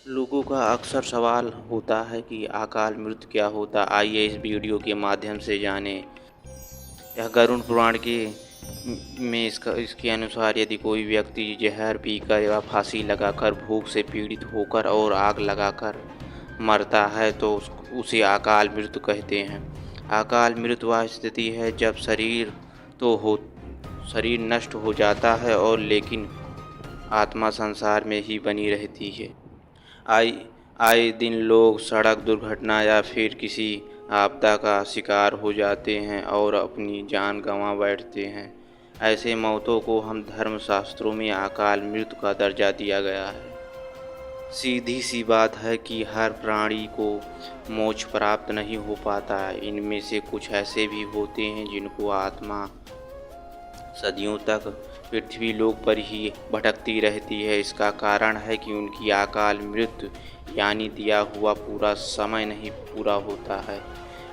लोगों का अक्सर सवाल होता है कि अकाल मृत्यु क्या होता। आइए इस वीडियो के माध्यम से जानें। यह गरुड़ पुराण के में इसके अनुसार यदि कोई व्यक्ति जहर पीकर या फांसी लगाकर भूख से पीड़ित होकर और आग लगाकर मरता है तो उसे अकाल मृत्यु कहते हैं। अकाल मृत्यु वह स्थिति है जब शरीर नष्ट हो जाता है और लेकिन आत्मा संसार में ही बनी रहती है। आए आए दिन लोग सड़क दुर्घटना या फिर किसी आपदा का शिकार हो जाते हैं और अपनी जान गंवा बैठते हैं। ऐसे मौतों को हम धर्मशास्त्रों में अकाल मृत्यु का दर्जा दिया गया है। सीधी सी बात है कि हर प्राणी को मोक्ष प्राप्त नहीं हो पाता है। इनमें से कुछ ऐसे भी होते हैं जिनको आत्मा सदियों तक पृथ्वी लोक पर ही भटकती रहती है। इसका कारण है कि उनकी अकाल मृत्यु यानी दिया हुआ पूरा समय नहीं पूरा होता है।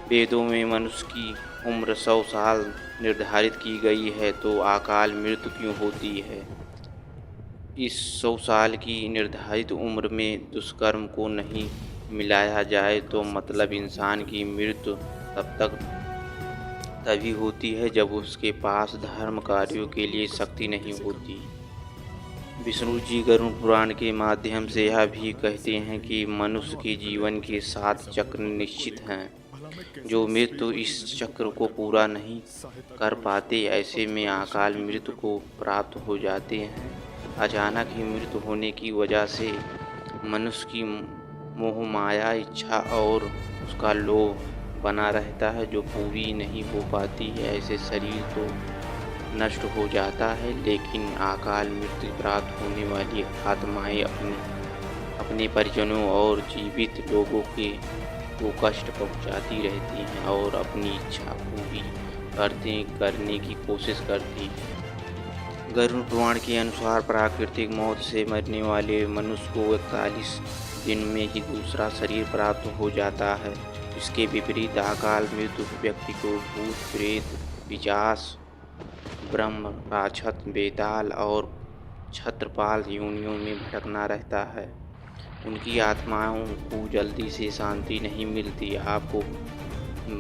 वेदों में मनुष्य की उम्र 100 साल निर्धारित की गई है, तो अकाल मृत्यु क्यों होती है? इस 100 साल की निर्धारित उम्र में दुष्कर्म को नहीं मिलाया जाए तो मतलब इंसान की मृत्यु तभी होती है जब उसके पास धर्म कार्यों के लिए शक्ति नहीं होती। विष्णु जी गरुड़ पुराण के माध्यम से यह भी कहते हैं कि मनुष्य के जीवन के 7 चक्र निश्चित हैं। जो मृत्यु इस चक्र को पूरा नहीं कर पाते, ऐसे में अकाल मृत्यु को प्राप्त हो जाते हैं। अचानक ही मृत्यु होने की वजह से मनुष्य की मोह माया इच्छा और उसका लोभ बना रहता है जो पूरी नहीं हो पाती है। ऐसे शरीर तो नष्ट हो जाता है, लेकिन अकाल मृत्यु प्राप्त होने वाली आत्माएं अपने परिजनों और जीवित लोगों को कष्ट पहुंचाती रहती हैं और अपनी इच्छा पूरी करने की कोशिश करती हैं। गरुड़ पुराण के अनुसार प्राकृतिक मौत से मरने वाले मनुष्य को 41 दिन में ही दूसरा शरीर प्राप्त हो जाता है। इसके विपरीत अकाल मृत्यु व्यक्ति को भूत प्रेत पिशाच ब्रह्म राक्षस बेताल और छत्रपाल योनियों में भटकना रहता है। उनकी आत्माओं को जल्दी से शांति नहीं मिलती। आपको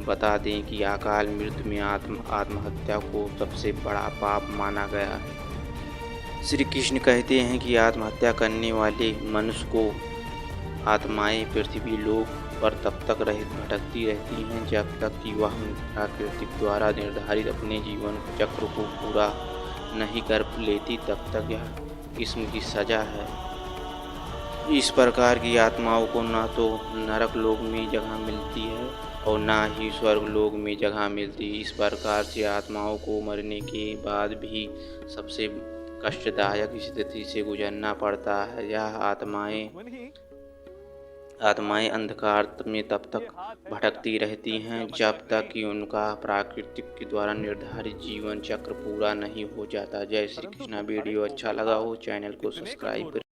बता दें कि अकाल मृत्यु में आत्महत्या को सबसे बड़ा पाप माना गया है। श्री कृष्ण कहते हैं कि आत्महत्या करने वाले मनुष्य को आत्माएं पृथ्वी लोक पर तब तक भटकती रहती हैं जब तक कि वह प्राकृतिक द्वारा निर्धारित अपने जीवन चक्र को पूरा नहीं कर लेती, तब तक यह किस्म की सजा है। इस प्रकार की आत्माओं को न तो नरक लोक में जगह मिलती है और न ही स्वर्ग लोक में जगह मिलती। इस प्रकार से आत्माओं को मरने के बाद भी सबसे कष्टदायक स्थिति से गुजरना पड़ता है। यह आत्माएं अंधकार में तब तक भटकती रहती हैं जब तक कि उनका प्राकृतिक के द्वारा निर्धारित जीवन चक्र पूरा नहीं हो जाता। जय श्री कृष्णा। वीडियो अच्छा लगा हो चैनल को सब्सक्राइब करें।